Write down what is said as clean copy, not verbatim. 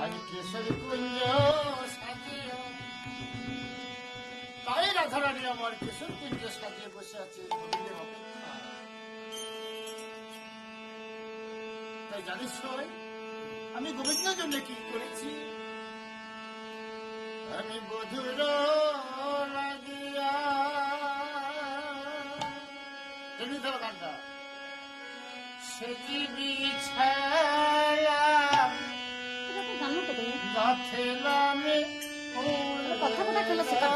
আজ কেশর কুঞ্জ সাজিয়ে, তাই রাধারানী আমার কেশর কুঞ্জ সাজিয়ে বসে আছে গোবিন্দের অপেক্ষা। তাই জানিস সবাই আমি গোবিন্দের জন্য কি করেছি? আমি বধুর লাগিয়া গানটা সেটি বিছায়া জানো তো তুমি গাথেলামে কথা কথা খেলে শেখা